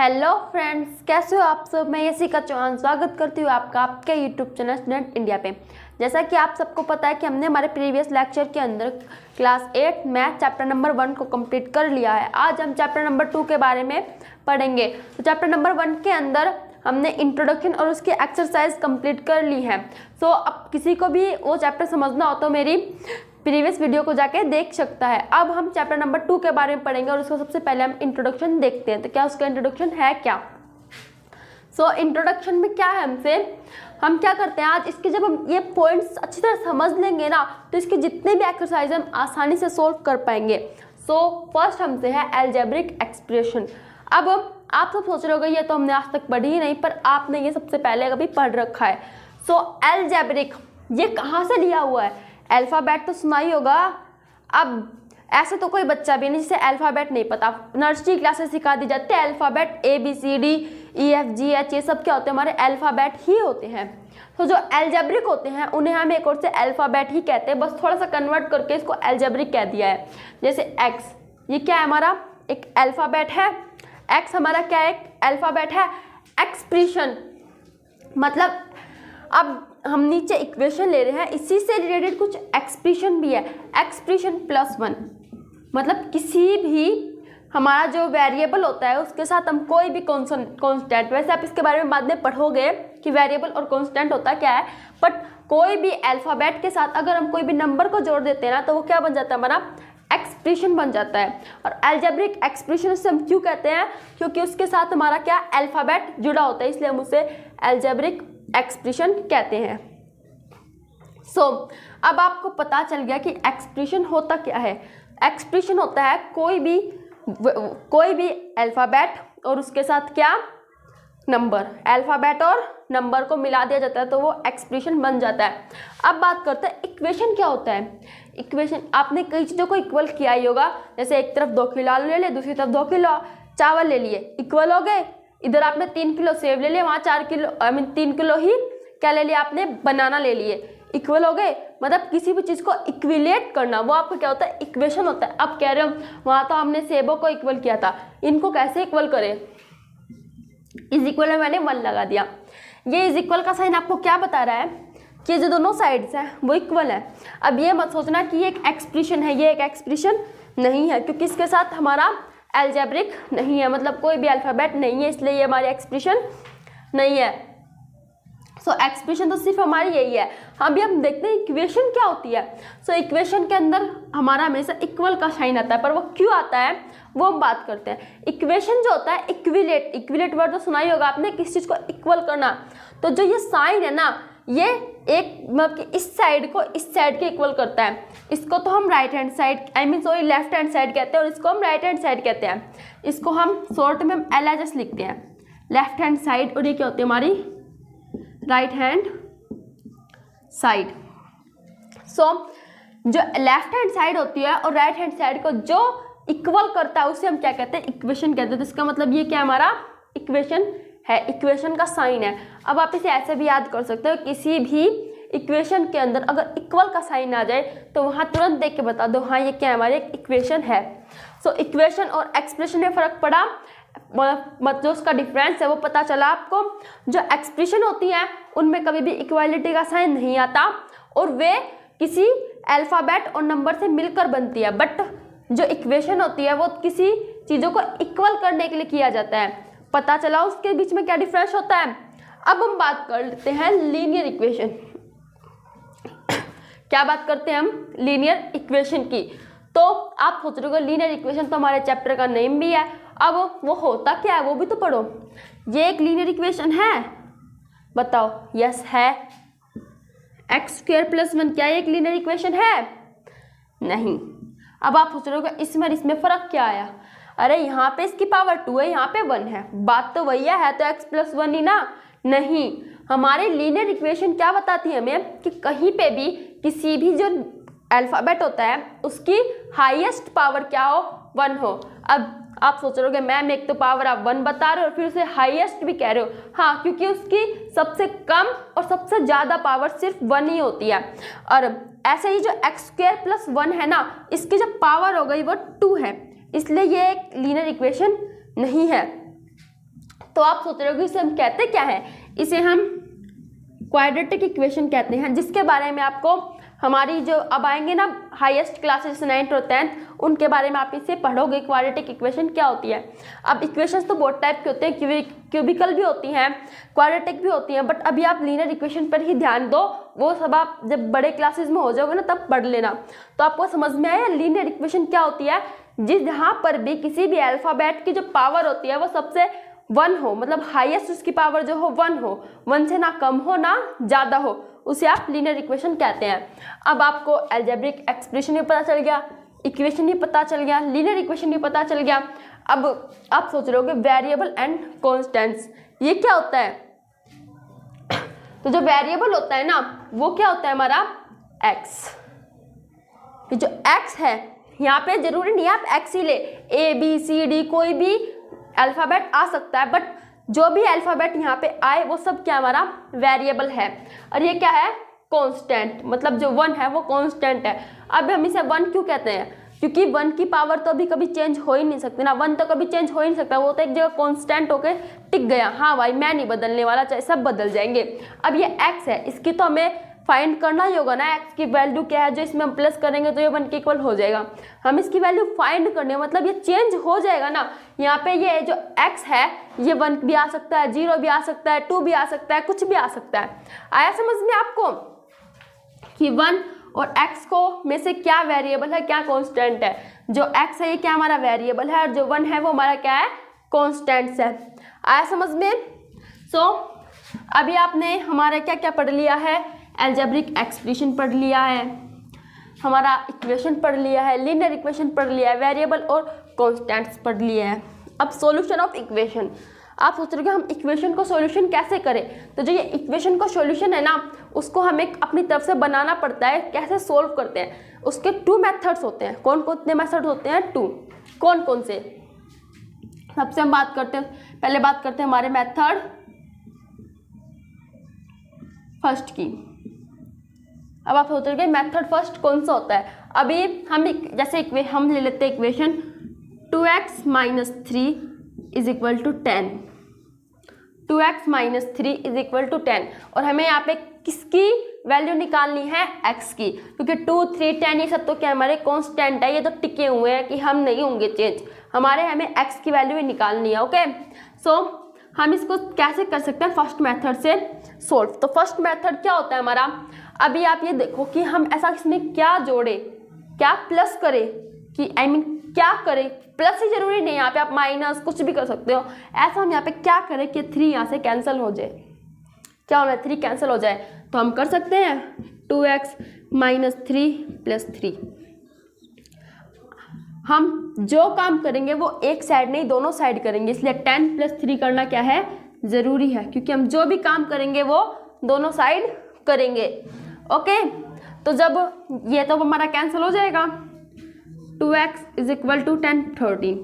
Hello friends, कैसे हो आप सब। मैं यशिका चौहान स्वागत करती हूँ आपका आपके यूट्यूब चैनल स्टूडेंट इंडिया पे। जैसा कि आप सबको पता है कि हमने हमारे प्रीवियस लेक्चर के अंदर क्लास 8 मैथ चैप्टर नंबर 1 को कंप्लीट कर लिया है। आज हम चैप्टर नंबर 2 के बारे में पढ़ेंगे। तो चैप्टर नंबर 1 के अंदर हमने इंट्रोडक्शन और उसकी एक्सरसाइज कंप्लीट कर ली है। सो अब किसी को भी वो चैप्टर समझना हो तो मेरी प्रीवियस वीडियो को जाके देख सकता है। अब हम चैप्टर नंबर 2 के बारे में पढ़ेंगे और उसको सबसे पहले हम इंट्रोडक्शन देखते हैं। तो क्या उसका इंट्रोडक्शन है क्या। इंट्रोडक्शन में क्या है हम क्या करते हैं आज इसके जब हम ये पॉइंट्स अच्छी तरह समझ लेंगे ना तो इसके जितने भी एक्सरसाइज हम आसानी से सोल्व कर पाएंगे। फर्स्ट हमसे है अलजेब्रिक एक्सप्रेशन। अब आप सब सोच रहे होगे ये तो हमने आज तक पढ़ी ही नहीं, पर आपने ये सबसे पहले कभी पढ़ रखा है। अलजेब्रिक ये कहाँ से लिया हुआ है। अल्फ़ाबेट तो सुना ही होगा। अब ऐसे तो कोई बच्चा भी नहीं जिसे अल्फ़ाबेट नहीं पता। नर्सरी क्लासेस सिखा दी जाती है अल्फ़ाबेट ABCD EFGH ये सब क्या होते हैं, हमारे अल्फ़ाबेट ही होते हैं। तो जो अलजेब्रिक होते हैं उन्हें हम एक और से अल्फ़ाबेट ही कहते हैं, बस थोड़ा सा कन्वर्ट करके इसको अलजेब्रिक कह दिया है। जैसे X ये क्या है, हमारा एक अल्फ़ाबेट है। X हमारा क्या है, एक अल्फ़ाबेट है। एक्सप्रेशन मतलब अब हम नीचे इक्वेशन ले रहे हैं, इसी से रिलेटेड कुछ एक्सप्रेशन भी है। एक्सप्रेशन +1 मतलब किसी भी हमारा जो वेरिएबल होता है उसके साथ हम कोई भी कांस्टेंट, वैसे आप इसके बारे में बाद में पढ़ोगे कि वेरिएबल और कांस्टेंट होता क्या है, बट कोई भी अल्फ़ाबेट के साथ अगर हम कोई भी नंबर को जोड़ देते हैं ना तो वो क्या बन जाता है, हमारा एक्सप्रेशन बन जाता है। और अलजेब्रिक एक्सप्रेशन से हम क्यों कहते हैं, क्योंकि उसके साथ हमारा क्या अल्फ़ाबेट जुड़ा होता है, इसलिए हम उसे अलजेब्रिक एक्सप्रेशन कहते हैं। अब आपको पता चल गया कि एक्सप्रेशन होता क्या है। एक्सप्रेशन होता है कोई भी अल्फ़ाबेट और उसके साथ क्या नंबर, अल्फ़ाबेट और नंबर को मिला दिया जाता है तो वो एक्सप्रेशन बन जाता है। अब बात करते हैं इक्वेशन क्या होता है। इक्वेशन आपने कई चीज़ों को इक्वल किया ही होगा, जैसे एक तरफ 2 किलो आलू ले लिए, दूसरी तरफ 2 किलो चावल ले लिए, इक्वल हो गए। इधर आपने 3 किलो सेब ले लिए, वहाँ 3 किलो ही क्या ले लिया आपने, बनाना ले लिए, इक्वल हो गए। मतलब किसी भी चीज़ को इक्विलेट करना वो आपको क्या होता है, इक्वेशन होता है। अब कह रहे हो वहाँ तो हमने सेबों को इक्वल किया था, इनको कैसे इक्वल करें। इज इक्वल में मैंने 1 लगा दिया। ये इज इक्वल का साइन आपको क्या बता रहा है कि जो दोनों साइड्स हैं वो इक्वल है। अब ये मत सोचना कि ये एक एक्सप्रेशन है, ये एक एक्सप्रेशन नहीं है, क्योंकि इसके साथ हमारा अलजेब्रिक नहीं है, मतलब कोई भी अल्फ़ाबेट नहीं है, इसलिए ये हमारी एक्सप्रेशन नहीं है। एक्सप्रेशन तो सिर्फ हमारी यही है। अभी हम देखते हैं इक्वेशन क्या होती है। इक्वेशन के अंदर हमारा हमेशा इक्वल का साइन आता है, पर वो क्यों आता है वो हम बात करते हैं। इक्वेशन जो होता है इक्विलेट वर्ड तो सुना ही होगा आपने, किस चीज़ को इक्वल करना। तो जो ये साइन है ना ये एक मतलब कि इस साइड को इस साइड के इक्वल करता है। इसको तो हम right hand side left hand side कहते हैं और इसको हम राइट हैंड साइड कहते हैं। इसको हम शॉर्ट में LHS लिखते हैं, लेफ्ट हैंड साइड, और ये क्या होती है हमारी राइट हैंड साइड। जो लेफ्ट हैंड साइड होती है और राइट हैंड साइड को जो इक्वल करता है उसे हम क्या कहते हैं, इक्वेशन कहते हैं। तो इसका मतलब ये क्या हमारा इक्वेशन है, इक्वेशन का साइन है। अब आप इसे ऐसे भी याद कर सकते हो, किसी भी इक्वेशन के अंदर अगर इक्वल का साइन आ जाए तो वहाँ तुरंत देख के बता दो हाँ ये क्या हमारी एक इक्वेशन है। इक्वेशन और एक्सप्रेशन में फ़र्क पड़ा, मतलब जो उसका डिफरेंस है वो पता चला आपको। जो एक्सप्रेशन होती है उनमें कभी भी इक्वालिटी का साइन नहीं आता और वे किसी अल्फ़ाबेट और नंबर से मिलकर बनती है, बट जो इक्वेशन होती है वो किसी चीज़ों को इक्वल करने के लिए किया जाता है। पता चला उसके बीच में क्या डिफरेंस होता है। अब हम बात कर लेते हैं लीनियर इक्वेशन। क्या बात करते हैं हम, लीनियर इक्वेशन की। तो आप सोच रहे हो लीनियर इक्वेशन तो हमारे चैप्टर का नेम भी है, अब वो होता क्या है वो भी तो पढ़ो। ये एक लीनियर इक्वेशन है, बताओ। यस है। x² + 1 क्या एक लीनियर इक्वेशन है, नहीं। अब आप सोच रहे हो इसमें फ़र्क क्या आया। अरे यहाँ पे इसकी पावर 2 है, यहाँ पे 1 है, बात तो वही है तो x + 1 ही ना। नहीं, हमारी लीनियर इक्वेशन क्या बताती है हमें कि कहीं पे भी किसी भी जो अल्फ़ाबेट होता है उसकी हाईएस्ट पावर क्या हो, 1 हो। अब आप सोच रहे हो मैम एक तो पावर आप 1 बता रहे हो और फिर उसे हाईएस्ट भी कह रहे हो। हाँ, क्योंकि उसकी सबसे कम और सबसे ज़्यादा पावर सिर्फ 1 ही होती है। और ऐसे ही जो x² + 1 है ना, इसकी जो पावर हो गई वो 2 है, इसलिए ये एक लीनियर इक्वेशन नहीं है। तो आप सोच रहे हो कि इसे हम कहते क्या है, इसे हम क्वाड्रेटिक इक्वेशन कहते हैं, जिसके बारे में आपको हमारी जो अब आएंगे ना हाईएस्ट क्लासेस 9th और 10th, उनके बारे में आप इसे पढ़ोगे क्वाड्रेटिक इक्वेशन क्या होती है। अब इक्वेशंस तो बहुत टाइप के होते हैं, क्यूबिकल भी होती हैं, क्वाड्रेटिक भी होती हैं, बट अभी आप लीनियर इक्वेशन पर ही ध्यान दो, वो सब आप जब बड़े क्लासेस में हो जाओगे ना तब पढ़ लेना। तो आपको समझ में आया लीनियर इक्वेशन क्या होती है, जहाँ पर भी किसी भी अल्फ़ाबेट की जो पावर होती है वो सबसे 1 हो, मतलब हाईएस्ट उसकी पावर जो हो 1 हो, 1 से ना कम हो ना ज़्यादा हो, उसे आप लीनियर इक्वेशन कहते हैं। अब आपको अलजेब्रिक एक्सप्रेशन भी पता चल गया, इक्वेशन भी पता चल गया, लीनियर इक्वेशन भी पता चल गया। अब आप सोच रहे होगे वेरिएबल एंड कॉन्स्टेंट्स ये क्या होता है। तो जो वेरिएबल होता है ना वो क्या होता है हमारा x। ये जो x है यहाँ पे जरूरी नहीं है आप x ही ले, A B C D कोई भी अल्फ़ाबेट आ सकता है, बट जो भी अल्फ़ाबेट यहाँ पे आए वो सब क्या हमारा वेरिएबल है। और ये क्या है कांस्टेंट, मतलब जो 1 है वो कांस्टेंट है। अब हम इसे 1 क्यों कहते हैं, क्योंकि 1 की पावर तो अभी कभी चेंज हो ही नहीं सकती ना, 1 तो कभी चेंज हो ही नहीं सकता, वो तो एक जगह कांस्टेंट होके टिक गया। हाँ भाई मैं नहीं बदलने वाला, चाहे सब बदल जाएंगे। अब ये x है, इसकी तो हमें फाइंड करना ही होगा ना, x की वैल्यू क्या है, जो इसमें हम प्लस करेंगे तो ये 1 के इक्वल हो जाएगा। हम इसकी वैल्यू फाइंड करनी है, मतलब ये चेंज हो जाएगा ना। यहाँ पे ये जो x है ये 1 भी आ सकता है, 0 भी आ सकता है, 2 भी आ सकता है, कुछ भी आ सकता है। आया समझ में आपको कि 1 और x को में से क्या वेरिएबल है क्या कांस्टेंट है। जो x है ये क्या हमारा वेरिएबल है और जो 1 है वो हमारा क्या है कांस्टेंट्स है। आया समझ में। सो अभी आपने हमारा क्या क्या पढ़ लिया है, अलजेब्रिक एक्सप्रेशन पढ़ लिया है, हमारा इक्वेशन पढ़ लिया है, लीनियर इक्वेशन पढ़ लिया है, वेरिएबल और कांस्टेंट्स पढ़ लिए हैं। अब सॉल्यूशन ऑफ इक्वेशन, आप सोच रहे हो कि हम इक्वेशन को सॉल्यूशन कैसे करें। तो जो ये इक्वेशन का सॉल्यूशन है ना उसको हमें अपनी तरफ से बनाना पड़ता है। कैसे सोल्व करते हैं, उसके 2 मेथड्स होते हैं। कौन कौन से मेथड होते हैं 2, कौन कौन से। सबसे हम बात करते हैं, पहले बात करते हैं हमारे मेथड फर्स्ट की। अब आप सोच रहे हो मेथड फर्स्ट कौन सा होता है। अभी हम जैसे हम ले लेते हैं इक्वेशन 2x - 3 = 10, 2x - 3 = 10, और हमें यहाँ पे किसकी वैल्यू निकालनी है x की, क्योंकि 2, 3, 10 ये सब तो क्या हमारे कांस्टेंट है, ये तो टिके हुए हैं कि हम नहीं होंगे चेंज, हमें x की वैल्यू ही निकालनी है। ओके सो हम इसको कैसे कर सकते हैं फर्स्ट मेथड से सोल्व। तो फर्स्ट मेथड क्या होता है हमारा, अभी आप ये देखो कि हम ऐसा इसमें क्या जोड़े, क्या प्लस करें, कि क्या करें, प्लस ही जरूरी नहीं, यहाँ पे आप माइनस कुछ भी कर सकते हो। ऐसा हम यहाँ पे क्या करें कि 3 यहाँ से कैंसिल हो जाए, क्या होना है 3 कैंसिल हो जाए। तो हम कर सकते हैं 2x - 3 + 3। हम जो काम करेंगे वो एक साइड नहीं दोनों साइड करेंगे, इसलिए 10 + 3 करना क्या है ज़रूरी है, क्योंकि हम जो भी काम करेंगे वो दोनों साइड करेंगे। ओके तो जब ये तो हमारा कैंसिल हो जाएगा, 2x = 10, 13।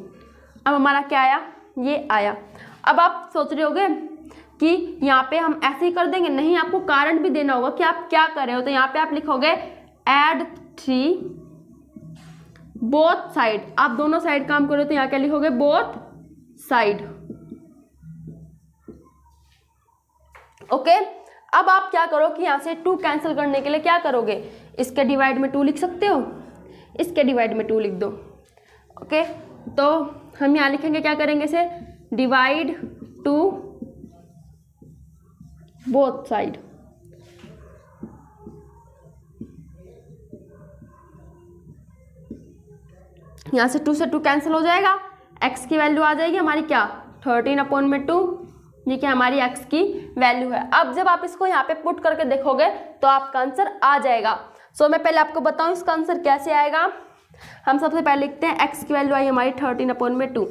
अब हमारा क्या आया, ये आया। अब आप सोच रहे होगे कि यहाँ पे हम ऐसे ही कर देंगे, नहीं आपको कारण भी देना होगा कि आप क्या कर रहे हो। तो यहाँ पे आप लिखोगे ऐड 3 बोथ साइड, आप दोनों साइड काम करो तो यहाँ क्या लिखोगे बोथ साइड। ओके अब आप क्या करो कि यहाँ से 2 कैंसिल करने के लिए क्या करोगे, इसके डिवाइड में 2 लिख सकते हो, इसके डिवाइड में 2 लिख दो। ओके तो हम यहाँ लिखेंगे, क्या करेंगे इसे डिवाइड 2 बोथ साइड। यहाँ से 2 से 2 कैंसिल हो जाएगा, x की वैल्यू आ जाएगी हमारी क्या 13/2, ये क्या हमारी x की वैल्यू है। अब जब आप इसको यहाँ पे पुट करके देखोगे तो आपका आंसर आ जाएगा। सो मैं पहले आपको बताऊँ इसका आंसर कैसे आएगा। हम सबसे पहले लिखते हैं x की वैल्यू आई हमारी 13/2।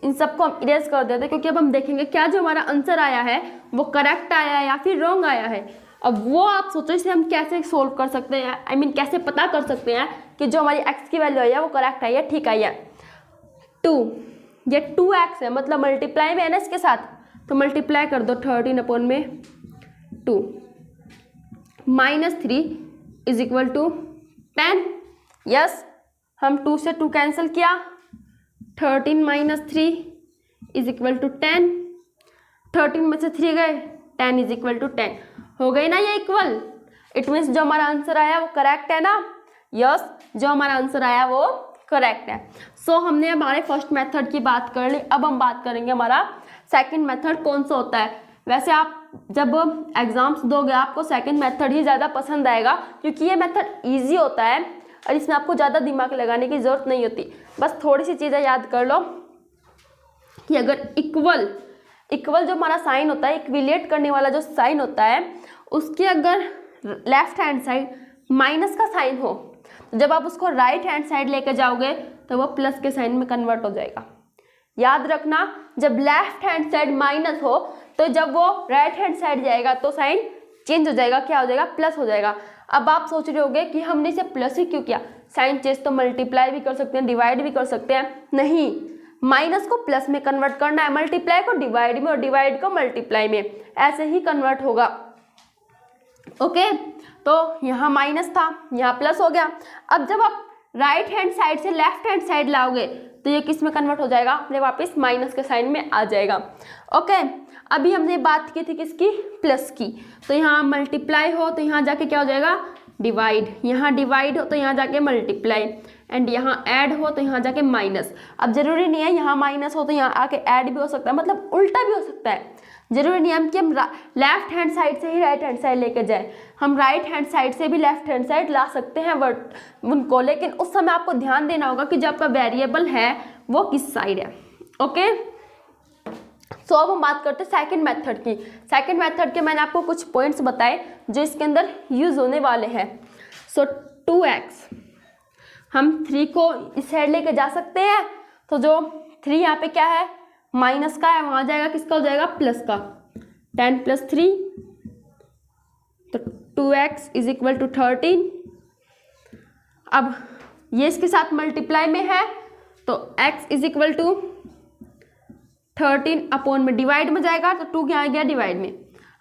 इन सबको हम इरेज कर देते हैं, क्योंकि अब हम देखेंगे क्या जो हमारा आंसर आया है वो करेक्ट आया है या फिर रॉन्ग आया है। अब वो आप सोचो इसे हम कैसे सोल्व कर सकते हैं, कैसे पता कर सकते हैं कि जो हमारी x की वैल्यू आई है वो करेक्ट आई है, ठीक आई है। 2 ये 2x है, मतलब मल्टीप्लाई में है ना इसके साथ, तो मल्टीप्लाई कर दो 13/2 -3 = 10। यस हम 2 से 2 कैंसिल किया, 13 - 3 = 10। 13 में से 3 गए, 10 इज इक्वल टू 10 हो गई ना ये इक्वल। इट मीन्स जो हमारा आंसर आया वो करेक्ट है ना। यस, जो हमारा आंसर आया वो करेक्ट है। सो हमने हमारे फर्स्ट मेथड की बात कर ली। अब हम बात करेंगे हमारा सेकंड मेथड कौन सा होता है। वैसे आप जब एग्जाम्स दोगे आपको सेकंड मेथड ही ज़्यादा पसंद आएगा, क्योंकि ये मेथड ईजी होता है और इसमें आपको ज़्यादा दिमाग लगाने की ज़रूरत नहीं होती। बस थोड़ी सी चीज़ें याद कर लो कि अगर इक्वल जो हमारा साइन होता है, इक्विलेट करने वाला जो साइन होता है, उसके अगर लेफ्ट हैंड साइड माइनस का साइन हो, तो जब आप उसको राइट हैंड साइड लेके जाओगे तो वो प्लस के साइन में कन्वर्ट हो जाएगा। याद रखना, जब लेफ्ट हैंड साइड माइनस हो तो जब वो राइट हैंड साइड जाएगा तो साइन चेंज हो जाएगा, क्या हो जाएगा, प्लस हो जाएगा। अब आप सोच रहे होगे कि हमने इसे प्लस ही क्यों किया, साइन चेंज तो मल्टीप्लाई भी कर सकते हैं, डिवाइड भी कर सकते हैं। नहीं, माइनस को प्लस में कन्वर्ट करना है, मल्टीप्लाई को डिवाइड में और डिवाइड को मल्टीप्लाई में, ऐसे ही कन्वर्ट होगा। ओके, तो यहाँ माइनस था, यहाँ प्लस हो गया। अब जब आप राइट हैंड साइड से लेफ्ट हैंड साइड लाओगे तो ये किस में कन्वर्ट हो जाएगा, अपने वापस माइनस के साइन में आ जाएगा। ओके, अभी हमने बात की थी किसकी, प्लस की। तो यहाँ मल्टीप्लाई हो तो यहाँ जाके क्या हो जाएगा, डिवाइड, यहाँ डिवाइड हो तो यहाँ जाके मल्टीप्लाई, एंड यहाँ ऐड हो तो यहाँ जाके माइनस। अब जरूरी नहीं है यहाँ माइनस हो तो यहाँ आके ऐड भी हो सकता है, मतलब उल्टा भी हो सकता है। जरूरी नहीं है कि हम लेफ्ट हैंड साइड से ही राइट हैंड साइड लेके जाए, हम राइट हैंड साइड से भी लेफ्ट हैंड साइड ला सकते हैं वर्ड उनको, लेकिन उस समय आपको ध्यान देना होगा कि जो आपका वेरिएबल है वो किस साइड है। ओके, सो अब हम बात करते हैं सेकंड मेथड की। सेकंड मेथड के मैंने आपको कुछ पॉइंट्स बताए जो इसके अंदर यूज होने वाले हैं। सो 2x, हम 3 को इस साइड लेके जा सकते हैं, तो जो 3 यहाँ पे क्या है, माइनस का है, वहां जाएगा किसका हो जाएगा, प्लस का। 10 + 3 तो 2x इज इक्वल टू 13। अब ये इसके साथ मल्टीप्लाई में है तो x is equal to 13 upon में डिवाइड में जाएगा तो 2 क्या आ गया, डिवाइड में।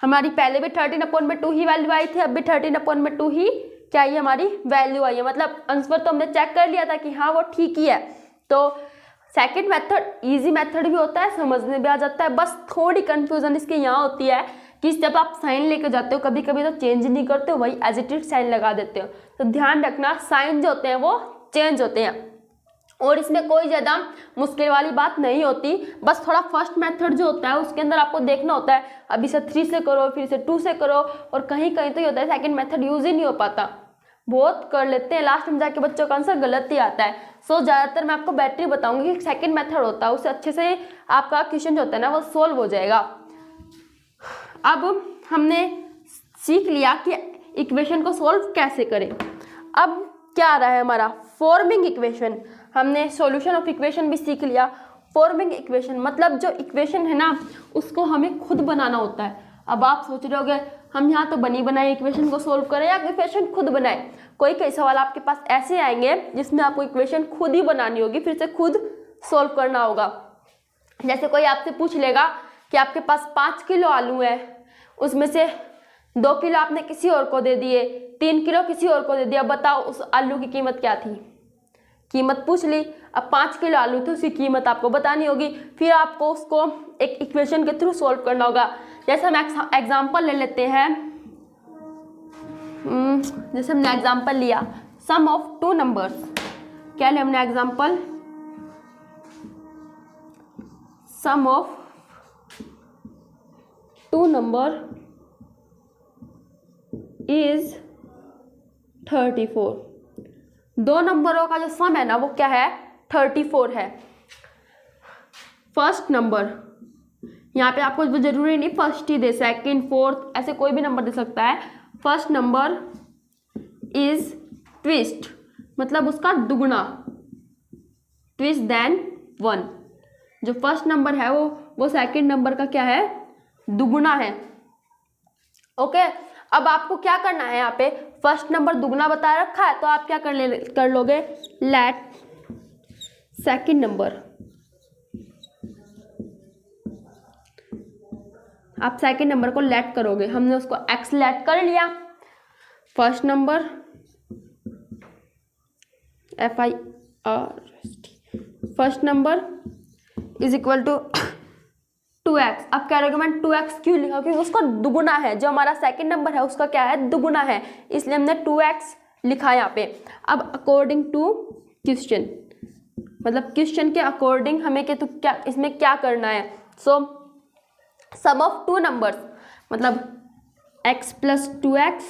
हमारी पहले भी 13 अपॉन में 2 ही वैल्यू आई थी, अब भी 13 अपॉन में 2 ही क्या ये हमारी वैल्यू आई है। मतलब आंसर तो हमने चेक कर लिया था कि हाँ वो ठीक ही है। तो सेकंड मेथड इजी मेथड भी होता है, समझने भी आ जाता है। बस थोड़ी कंफ्यूजन इसकी यहाँ होती है कि जब आप साइन लेके जाते हो कभी कभी तो चेंज नहीं करते हो, वही एज इट इज साइन लगा देते हो। तो ध्यान रखना, साइन जो होते हैं वो चेंज होते हैं और इसमें कोई ज़्यादा मुश्किल वाली बात नहीं होती। बस थोड़ा फर्स्ट मेथड जो होता है उसके अंदर आपको देखना होता है, अभी से 3 से करो, फिर से 2 से करो, और कहीं कहीं तो ये होता है सेकंड मेथड यूज ही नहीं हो पाता, बहुत कर लेते हैं, लास्ट में जाके बच्चों का आंसर गलत ही आता है। सो ज़्यादातर मैं आपको बैटरी बताऊंगी कि सेकंड मेथड होता है, उससे अच्छे से आपका क्वेश्चन जो होता है ना वो सोल्व हो जाएगा। अब हमने सीख लिया कि इक्वेशन को सोल्व कैसे करें। अब क्या आ रहा है हमारा, फॉर्मिंग इक्वेशन। हमने सॉल्यूशन ऑफ इक्वेशन भी सीख लिया। फॉर्मिंग इक्वेशन मतलब जो इक्वेशन है ना उसको हमें खुद बनाना होता है। अब आप सोच रहे होगे हम यहाँ तो बनी बनाई इक्वेशन को सोल्व करें या इक्वेशन खुद बनाए। कोई कई सवाल आपके पास ऐसे आएंगे जिसमें आपको इक्वेशन खुद ही बनानी होगी, फिर से खुद सोल्व करना होगा। जैसे कोई आपसे पूछ लेगा कि आपके पास 5 किलो आलू है, उसमें से 2 किलो आपने किसी और को दे दिए, 3 किलो किसी और को दे दिया, बताओ उस आलू की कीमत क्या थी। कीमत पूछ ली, अब 5 किलो आलू थे, उसकी कीमत आपको बतानी होगी, फिर आपको उसको एक इक्वेशन के थ्रू सोल्व करना होगा। जैसे हम एग्जाम्पल ले लेते हैं, जैसे हमने एग्जाम्पल लिया सम ऑफ 2 नंबर्स। क्या लिया हमने example, sum of 2 number is 34। 2 नंबरों का जो सम है ना वो क्या है, 34 है। फर्स्ट नंबर, यहाँ पे आपको जरूरी नहीं फर्स्ट ही दे, सेकंड, फोर्थ, ऐसे कोई भी नंबर दे सकता है। फर्स्ट नंबर इज ट्विस्ट, मतलब उसका दुगना, ट्विस्ट देन 1। जो फर्स्ट नंबर है वो सेकंड नंबर का क्या है, दुगना है। ओके, अब आपको क्या करना है, यहाँ पे फर्स्ट नंबर दुगना बता रखा है तो आप क्या कर लोगे, लेट सेकंड नंबर, आप सेकंड नंबर को लेट करोगे। हमने उसको एक्स लेट कर लिया। First number FIRST, first number is equal to 2x। अब कह रहे हो कि मैंने 2x क्यों लिखा, क्योंकि उसका दुगुना है, जो हमारा सेकंड नंबर है उसका क्या है, दुगुना है, इसलिए हमने 2x लिखा यहाँ पे। अब अकॉर्डिंग टू क्वेश्चन, मतलब क्वेश्चन के अकॉर्डिंग हमें तो क्या इसमें क्या करना है। सो सम ऑफ टू नंबर्स, मतलब x प्लस 2x,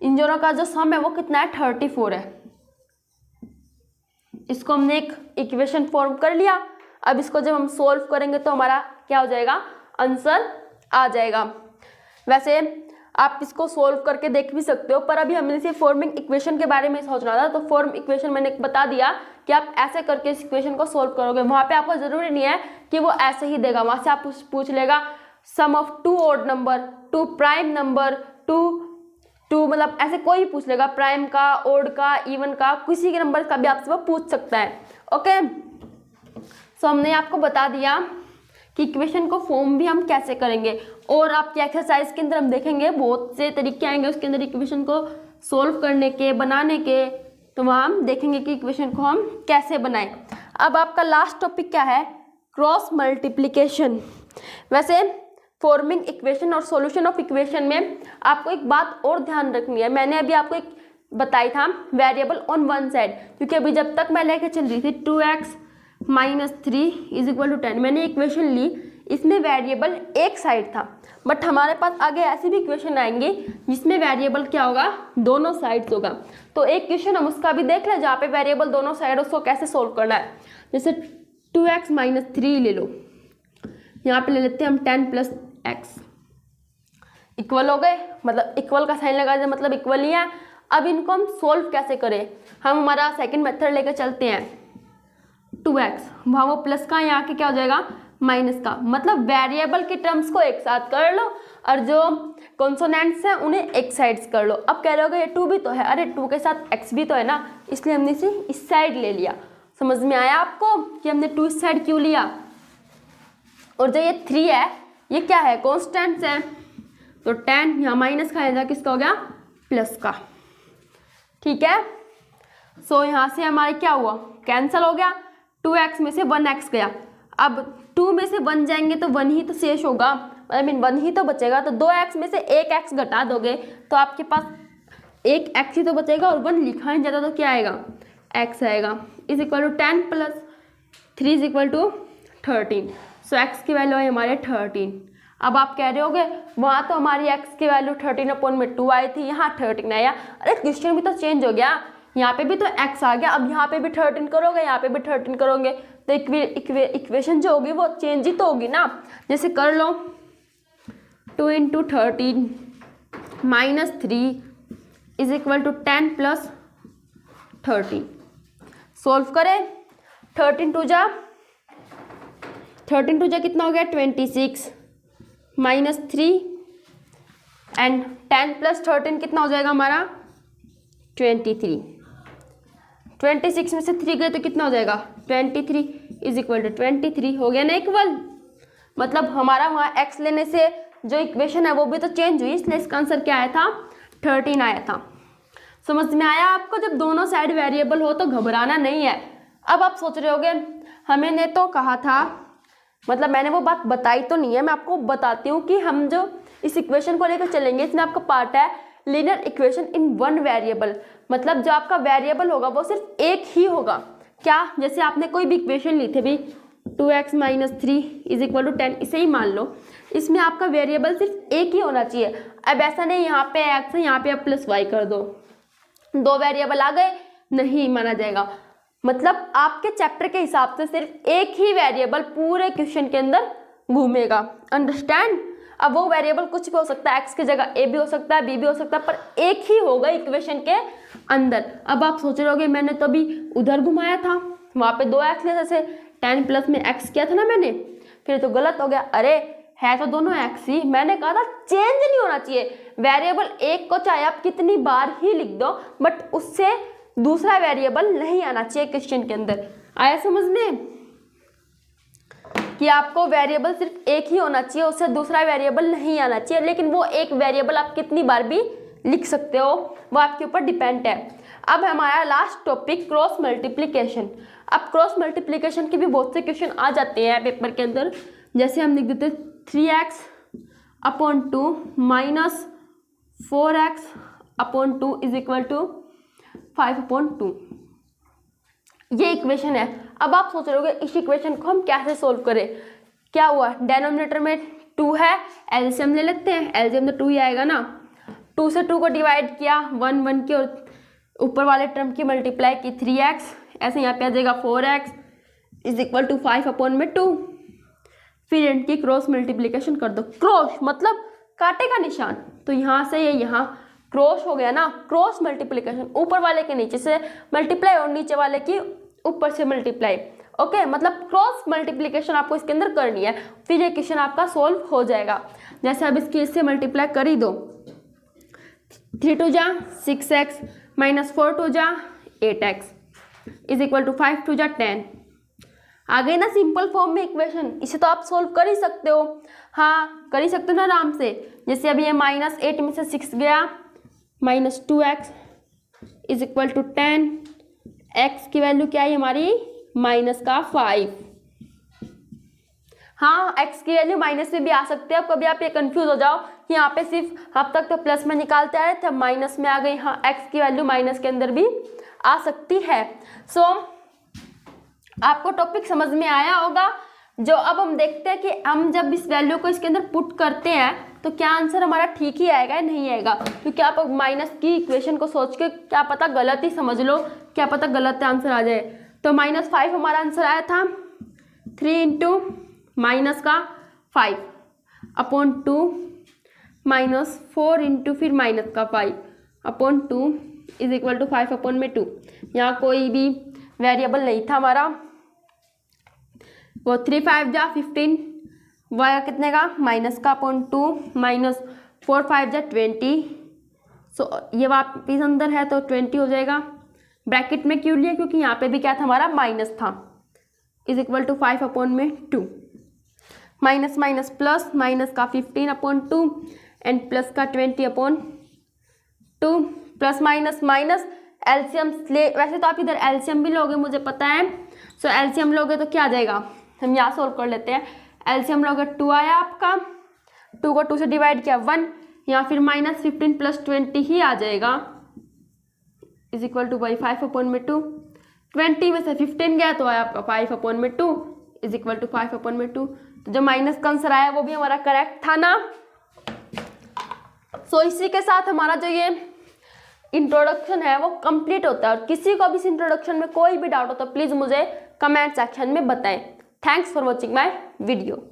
इन दोनों का जो सम है वो कितना है, 34 है। इसको हमने एक इक्वेशन फॉर्म कर लिया। अब इसको जब हम सोल्व करेंगे तो हमारा क्या हो जाएगा, आंसर आ जाएगा। वैसे आप इसको सोल्व करके देख भी सकते हो, पर अभी हमने सिर्फ फॉर्मिंग इक्वेशन के बारे में सोचना था, तो फॉर्म इक्वेशन मैंने बता दिया कि आप ऐसे करके इस इक्वेशन को सोल्व करोगे। वहाँ पे आपको ज़रूरी नहीं है कि वो ऐसे ही देगा, वहाँ से आप पूछ लेगा sum of two odd number, two prime number, two मतलब ऐसे कोई भी पूछ लेगा, प्राइम का, ओड का, इवन का, किसी के नंबर का भी आपसे वो पूछ सकता है। ओके, सो हमने आपको बता दिया कि इक्वेशन को फॉर्म भी हम कैसे करेंगे, और आपकी एक्सरसाइज के अंदर हम देखेंगे बहुत से तरीके आएंगे उसके अंदर इक्वेशन को सोल्व करने के, बनाने के, तो वहाँ हम देखेंगे कि इक्वेशन को हम कैसे बनाएं। अब आपका लास्ट टॉपिक क्या है, क्रॉस मल्टीप्लिकेशन। वैसे फॉर्मिंग इक्वेशन और सॉल्यूशन ऑफ इक्वेशन में आपको एक बात और ध्यान रखनी है, मैंने अभी आपको एक बताई था वेरिएबल ऑन वन साइड, क्योंकि अभी जब तक मैं लेके चल रही थी 2x minus 3 is equal to 10, मैंने इक्वेशन ली, इसमें वेरिएबल एक साइड था, बट हमारे पास आगे ऐसी भी इक्वेशन आएंगी जिसमें वेरिएबल क्या होगा, दोनों साइड्स होगा। तो एक क्वेश्चन हम उसका भी देख लें जहाँ पे वेरिएबल दोनों साइड, उसको कैसे सोल्व करना है। जैसे 2x माइनस 3 ले लो, यहाँ पे ले लेते हैं हम 10 प्लस x, इक्वल हो गए, मतलब इक्वल का साइन लगा दे, मतलब इक्वल ही है। अब इनको हम सोल्व कैसे करें, हम हमारा सेकंड मेथड लेकर चलते हैं, 2x वहाँ वो प्लस का, यहाँ के क्या हो जाएगा, माइनस का, मतलब वेरिएबल के टर्म्स को एक साथ कर लो और जो कॉन्सोनेंट्स हैं उन्हें एक साइड्स कर लो। अब कह रहे हो ये 2 भी तो है, अरे 2 के साथ x भी तो है ना, इसलिए हमने इसे इस साइड ले लिया। समझ में आया आपको कि हमने 2 इस साइड क्यों लिया। और जो ये 3 है ये क्या है, कॉन्स्टेंट्स हैं, तो 10 यहाँ माइनस का है, किसका हो गया, प्लस का, ठीक है। सो यहाँ से हमारे क्या हुआ, कैंसिल हो गया, 2x में से 1x गया, अब 2 में से 1 जाएंगे तो 1 ही तो शेष होगा, आई मीन 1 ही तो बचेगा, तो 2x में से 1x घटा दोगे तो आपके पास 1x ही तो बचेगा, और 1 लिखा नहीं जाता तो क्या आएगा, x आएगा, is equal to 10 plus 3 is equal to 13। So x की वैल्यू है हमारे 13। अब आप कह रहे होगे वहाँ तो हमारी x की वैल्यू 13/2 आई थी, यहाँ 13 आया, अरे क्वेश्चन भी तो चेंज हो गया, यहाँ पे भी तो x आ गया, अब यहाँ पे भी 13 करोगे, यहाँ पे भी 13 करोगे, तो इक्वेशन जो होगी वो चेंज ही तो होगी ना। जैसे कर लो 2 × 13 minus 3 is equal to 10 plus 13, solve करें, 13 टू जा कितना हो गया, 26 माइनस 3 एंड 10 प्लस 13 कितना हो जाएगा हमारा, 23। 26 में से 3 गए तो कितना हो जाएगा, 23 इज इक्वल टू 23, हो गया ना इक्वल। मतलब हमारा वहाँ x लेने से जो इक्वेशन है वो भी तो चेंज हुई, इसलिए इसका आंसर क्या आया था, 13 आया था। समझ में आया आपको, जब दोनों साइड वेरिएबल हो तो घबराना नहीं है। अब आप सोच रहे होगे हमें ने तो कहा था, मतलब मैंने वो बात बताई तो नहीं है, मैं आपको बताती हूँ कि हम जो इस इक्वेशन को लेकर चलेंगे इसमें आपका पार्ट है linear equation in one variable, मतलब जो आपका वेरिएबल होगा वो सिर्फ एक ही होगा। क्या, जैसे आपने कोई भी इक्वेशन ली थी भी 2x minus 3 is equal to 10, इसे ही मान लो, इसमें आपका वेरिएबल सिर्फ एक ही होना चाहिए। अब ऐसा नहीं यहाँ पे x है, यहाँ पे आप प्लस y कर दो, 2 वेरिएबल आ गए, नहीं माना जाएगा। मतलब आपके चैप्टर के हिसाब से सिर्फ एक ही वेरिएबल पूरे क्वेश्चन के अंदर घूमेगा, अंडरस्टैंड। अब वो वेरिएबल कुछ भी हो सकता है, x की जगह a भी हो सकता है, b भी हो सकता है, पर एक ही होगा इक्वेशन के अंदर। अब आप सोच रहे होगे मैंने तो अभी उधर घुमाया था, वहाँ पे 2x ले, जैसे 10 प्लस में x किया था ना मैंने, फिर तो गलत हो गया। अरे है तो दोनों x ही, मैंने कहा था चेंज नहीं होना चाहिए, वेरिएबल एक को चाहे आप कितनी बार ही लिख दो, बट उससे दूसरा वेरिएबल नहीं आना चाहिए क्वेश्चन के अंदर। आया समझ में कि आपको वेरिएबल सिर्फ एक ही होना चाहिए, उससे दूसरा वेरिएबल नहीं आना चाहिए, लेकिन वो एक वेरिएबल आप कितनी बार भी लिख सकते हो, वो आपके ऊपर डिपेंड है। अब हमारा लास्ट टॉपिक क्रॉस मल्टीप्लिकेशन। अब क्रॉस मल्टीप्लिकेशन के भी बहुत से क्वेश्चन आ जाते हैं पेपर के अंदर, जैसे हम लिख देते 3x upon 2 minus 4x upon 2 is equal to 5 upon 2। ये इक्वेशन है। अब आप सोच रहे होगे इस इक्वेशन को हम कैसे सोल्व करें। क्या हुआ, डिनोमिनेटर में 2 है, एलसीएम ले लेते हैं, एलसीएम तो 2 ही आएगा ना। 2 से 2 को डिवाइड किया, 1 1 की और ऊपर वाले टर्म की मल्टीप्लाई की 3x, ऐसे यहाँ पे आ जाएगा 4x is equal to 5 upon में 2। फिर इनकी क्रॉस मल्टीप्लिकेशन कर दो। क्रॉस मतलब कांटे का निशान, तो यहाँ से ये यहाँ क्रॉस हो गया ना, क्रॉस मल्टीप्लिकेशन, ऊपर वाले के नीचे से मल्टीप्लाई और नीचे वाले की ऊपर से मल्टीप्लाई। ओके, मतलब क्रॉस मल्टीप्लिकेशन आपको इसके अंदर करनी है, फिर ये क्वेश्चन आपका सोल्व हो जाएगा। जैसे अब इसकी इससे मल्टीप्लाई कर ही दो, 3 2 जा 6x माइनस 4 2 जा 8x इज इक्वल टू 5 2 जा 10। आ गई ना सिंपल फॉर्म में इक्वेशन। इसे तो आप सोल्व कर ही सकते हो, हाँ कर ही सकते हो ना आराम से। जैसे अभी ये -8 में से 6 गया, -2x is equal to 10, x की वैल्यू क्या है हमारी -5। हाँ, x की वैल्यू माइनस में भी आ सकती है। अब कभी आप ये कंफ्यूज हो जाओ कि यहाँ पे सिर्फ अब तक तो प्लस में निकालते आ रहे थे, माइनस में आ गई। हाँ, x की वैल्यू माइनस के अंदर भी आ सकती है। सो आपको टॉपिक समझ में आया होगा। जो अब हम देखते हैं कि हम जब इस वैल्यू को इसके अंदर पुट करते हैं तो क्या आंसर हमारा ठीक ही आएगा या नहीं आएगा, क्योंकि आप माइनस की इक्वेशन को सोच के क्या पता गलत ही समझ लो, क्या पता गलत आंसर आ जाए। तो -5 हमारा आंसर आया था, 3 इंटू -5 अपॉन 2 -4 इंटू फिर -5 upon 2 is equal to 5 upon में 2। यहाँ कोई भी वेरिएबल नहीं था हमारा, वो 3 5 जा 15, वाया कितने का माइनस का अपॉन 2 -4 5 जा 20। सो ये वापिस अंदर है तो 20 हो जाएगा। ब्रैकेट में क्यों लिया, क्योंकि यहाँ पे भी क्या था हमारा माइनस था, इज इक्वल टू 5 अपॉन में 2। माइनस माइनस प्लस, माइनस का 15 अपॉन 2 एंड प्लस का 20 upon 2। Plus minus minus LCM ले, वैसे तो आप इधर एलसीएम भी लोगे मुझे पता है। सो एलसीएम लोगे तो क्या आ जाएगा, हम यहाँ सोल्व कर लेते हैं। एलसीएम लोगे 2 आया आपका, 2 को 2 से डिवाइड किया 1, या फिर -15 + 20 ही आ जाएगा, इज इक्वल टू 5 अपॉन में 2। 20 में से 15 गया तो आया आपका 5 अपॉन में 2 इज इक्वल टू 5 अपॉन में 2। तो जो माइनस का आंसर आया वो भी हमारा करेक्ट था ना। सो इसी के साथ हमारा जो ये इंट्रोडक्शन है वो कंप्लीट होता है। और किसी को भी इस इंट्रोडक्शन में कोई भी डाउट हो तो प्लीज़ मुझे कमेंट सेक्शन में बताएं। Thanks for watching my video.